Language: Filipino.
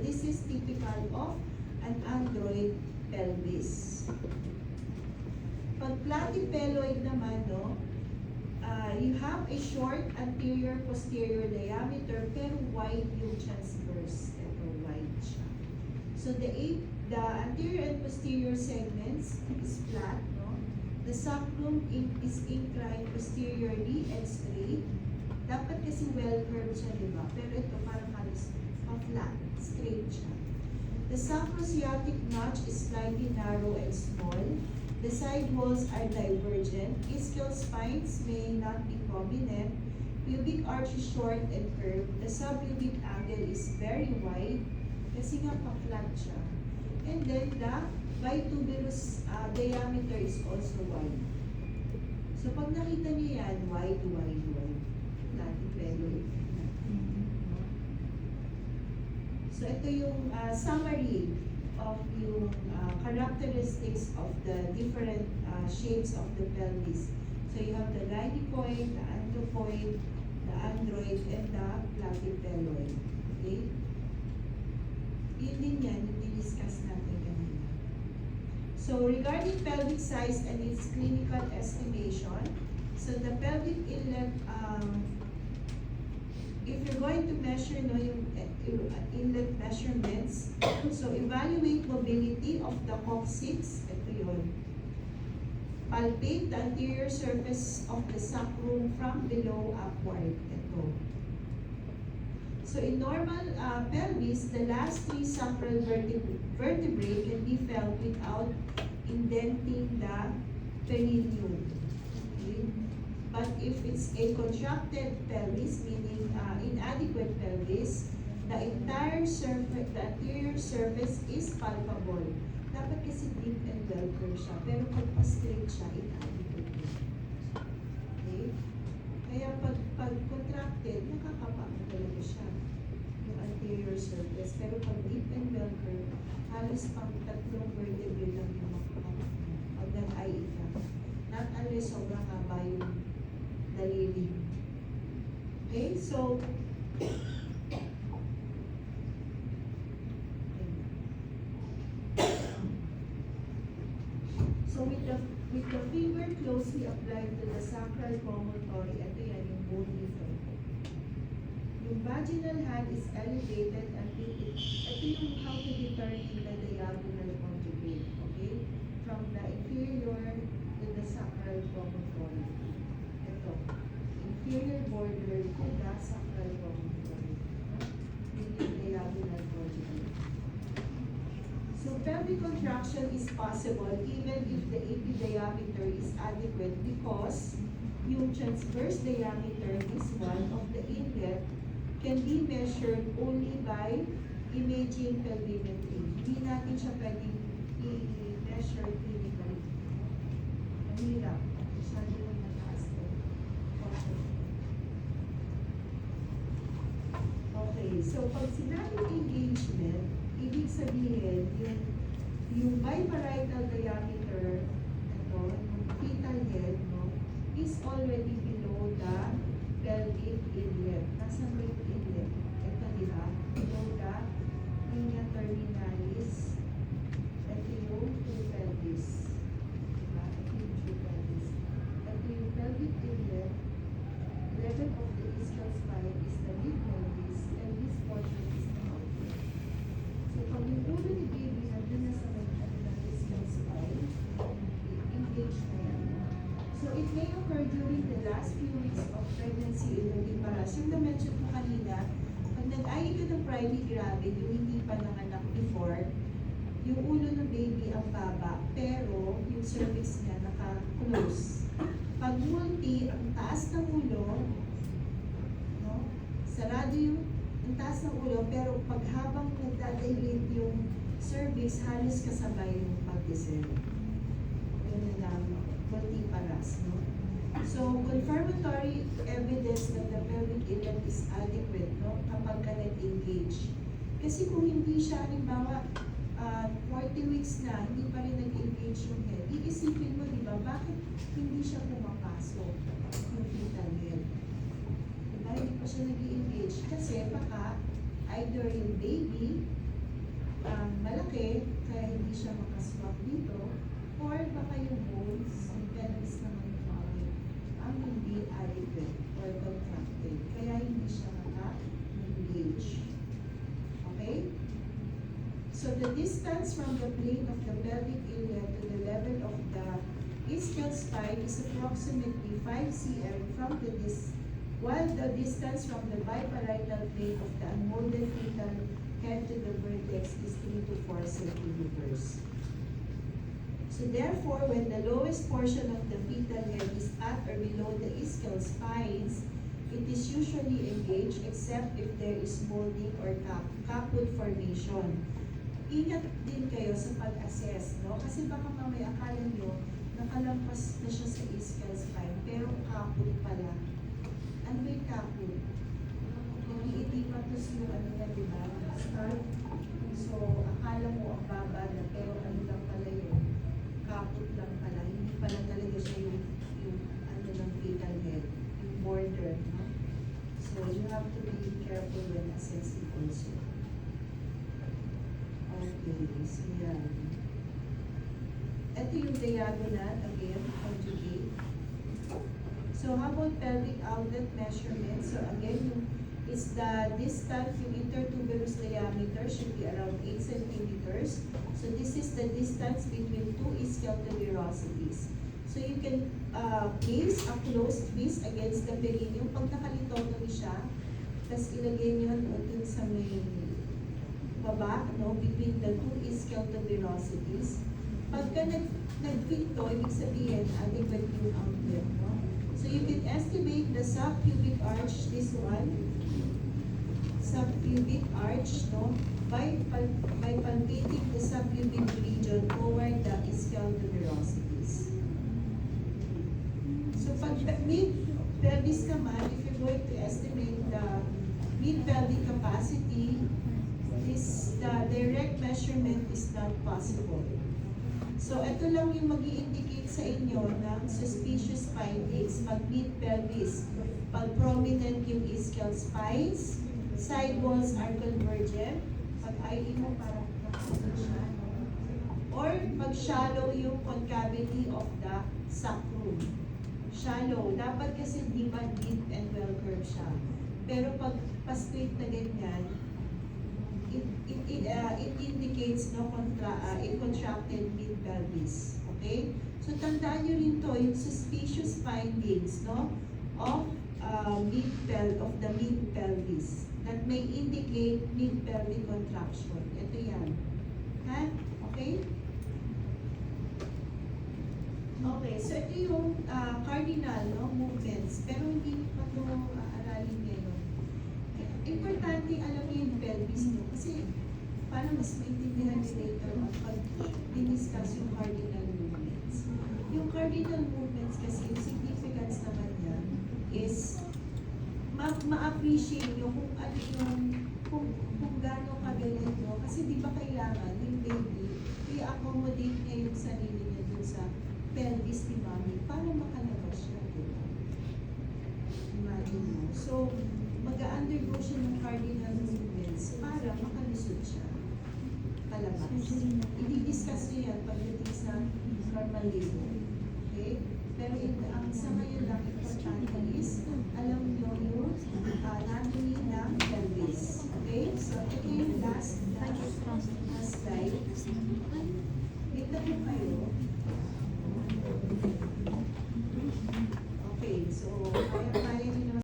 this is typical of an android pelvis. Pag platypeloid naman, no, you have a short anterior-posterior diameter pero wide yung transverse. Ito, wide siya. So the anterior and posterior segments is flat, no? The sacrum is inclined posteriorly and straight. Dapat kasi well-curved siya, di ba? Pero ito parang halos flat, straight siya. The sacrosciatic notch is slightly narrow and small. The side walls are divergent. Ischial spines may not be prominent. Pubic arch is short and curved. The subpubic angle is very wide kasi nga pa-flat siya. And then the bituberous diameter is also wide. So pag nakita niyo yan, wide. Platypeloid. So ito yung summary of yung characteristics of the different shapes of the pelvis. So you have the gynecoid, the anthropoid, the android, and the platypeloid. Okay? Yun din yan, yung discuss natin kanina. So regarding pelvic size and its clinical estimation, so the pelvic inlet, if you're going to measure yung inlet measurements, so evaluate mobility of the coccyx, ito yun. Palpate the anterior surface of the sacrum from below upward, ito. So in normal pelvis, the last three sacral vertebrae can be felt without indenting the perineum. Okay? But if it's a contracted pelvis, meaning inadequate pelvis, the anterior surface is palpable. Dapat kasi deep and well curved siya, pero pag pa-straight siya, inadequate. Okay? Kaya pag contracted, nakakapa talaga siya yung anterior surface. Pero pag deep and well curved, halos pang tatlong vertebrae lang yung makakapa. Pag nag-eye ka. Not unless sobrang haba yung daliri. Okay, so with the finger closely applied to the sacral promontory, ito yan yung bone defect. Yung vaginal hand is elevated until ito yung how to determine the diagonal conjugate, okay? From the inferior to the sacral promontory. Ito, inferior border to the sacral promontory. Yun yung diagonal conjugate. So pelvic contraction is possible even if the AP diameter is adequate because yung transverse diameter, this one of the inlet, can be measured only by imaging pelvimetry. Hindi natin siya pwedeng i-measure clinically. Mahirap. Masyado yung mataas ko. Okay, so pag sinabing engagement, ibig sabihin, yung biparietal diameter, ito, yung fetal head, no, is already below the pelvic inlet. Nasa may inlet? Ito, di ba? Below the linea terminalis. Ito yung true pelvis. Diba? Ito yung true pelvis. Ito yung pelvic inlet. Level of the ischial spine is the mid-pelvis, and this portion is the outlet. So, pag yung ulo ni baby nandun na sa ischial spine, engage na yan. So, it may occur during the last few weeks of pregnancy in the viparas. Yung na-mention ko kanina, pag nag-eye ka ng primary gravid, yung hindi pa nanganak before, yung ulo ng baby ang baba, pero yung cervix niya naka-close. Pag multi, ang taas ng ulo, no, sarado yung taas ng ulo, pero pag habang nagdadilate yung cervix, halos kasabay yung pag-descend. Yun lang, multiparas, no? So, confirmatory evidence that the pelvic inlet is adequate, no, kapag ka nag-engage. Kasi kung hindi siya, halimbawa, 40 weeks na, hindi pa rin nag-engage yung head, iisipin mo, di ba, bakit hindi siya pumapasok yung fetal head? Diba, hindi pa siya nag-engage. Kasi baka, either yung baby malaki, kaya hindi siya makaswap dito, or baka yung bones, yung pelvis naman ang hindi adequate or contracted, kaya hindi siya maka-engage. Okay? So the distance from the plane of the pelvic area to the level of the ischial spine is approximately 5 cm from the while the distance from the biparietal plane of the unmolded fetal head to the vertex is 3 to 4 centimeters. So therefore, when the lowest portion of the fetal head is at or below the ischial spines, it is usually engaged except if there is molding or caput formation. Ingat din kayo sa pag-assess, no? Kasi baka mamaya akala nyo nakalampas na siya sa ischial spine, pero caput pala. Ano ba yung caput? Iitipatos yung ano na, di ba? Start. So, akala mo ang baba na, pero ano lang pala yun? Caput lang pala. Hindi pala talaga siya yung ano ng fetal head, yung border, no? So, you have to be careful when assessing also. Okay, so yan. Ito yung diagonal, again, conjugate. So, how about pelvic outlet measurement? So, again, it's the distance, yung intertuberous diameter should be around 8 centimeters. So, this is the distance between two ischial tuberosities. So, you can place a closed fist against the perineum. Pag nakalitotomy siya, tapos ilagay nyo dun sa may baba, no, between the two ischial tuberosities. Pagka nag-fit to, ibig sabihin, adequate yung outlet, no? So you can estimate the subpubic arch, this one, subpubic arch, no, by palpating the subpubic region toward the ischial tuberosities. So pag mid-pelvis naman, if you're going to estimate the mid-pelvic capacity, the direct measurement is not possible. So, ito lang yung mag-i-indicate sa inyo ng suspicious findings pag mid-pelvis. Pag prominent yung ischial spines, side walls are convergent, pag ID mo parang nakapagod siya, or pag shallow yung concavity of the sacrum. Shallow. Dapat kasi di ba deep and well-curved siya. Pero pag pa-straight na ganyan, it indicates no contracted mid-pelvis. Okay? So, tandaan nyo rin to, yung suspicious findings, no, of the mid-pelvis that may indicate mid-pelvic contraction. Ito yan. Ha? Okay? Okay, so ito yung cardinal, no, movements, pero hindi pa ito aralin ngayon. Importante alam niyo yung pelvis nyo kasi para mas maintindihan nyo later on pag diniscuss yung cardinal movements. Yung cardinal movements kasi yung significance naman niya is ma-appreciate nyo kung ano yung kung gano'ng kagaling nyo kasi di ba kailangan yung baby i-accommodate niya yung sarili niya dun sa pelvis ni mommy para makalabas siya, diba? Imagine mo. So, mag-undergo siya ng cardinal movements para makalusot siya palabas. I-discuss niyo yan pagdating sa normal labor. Okay? Pero ang sa ngayon lang importante is alam niyo yung anatomy ng pelvis. Okay? So, ito yung last